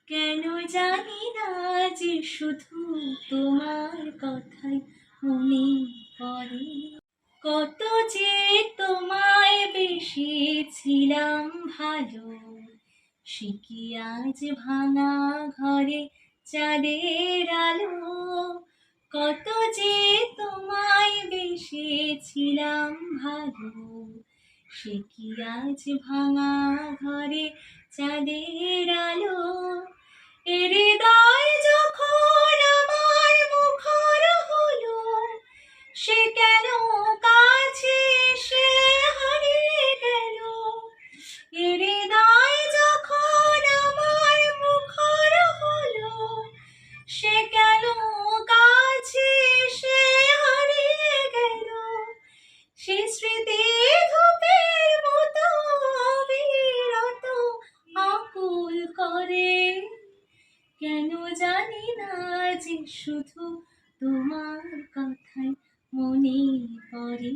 কেন জানি না যে শুধু তোমার কথাই মনে পড়ে। কত যে তোমায় বেসেছিলাম ভালো, সে কি আজ ভাঙা ঘরে চাঁদের আলো। কত যে তোমায় বেসেছিলাম ভালো, সে কি আজ ভাঙা ঘরে চাঁদের আলো। এ হৃদয় যখন আমার মুখর হলো, সে কেন কাছে এসে হারিয়ে গেল। এ হৃদয় যখন আমার মুখর হলো, সে কেন কাছে এসে হারিয়ে গেল। সে স্মৃতি ধূপের মতো অবিরত আকুল করে। কেন জানি না যে শুধু তোমার কথাই মনে পড়ে।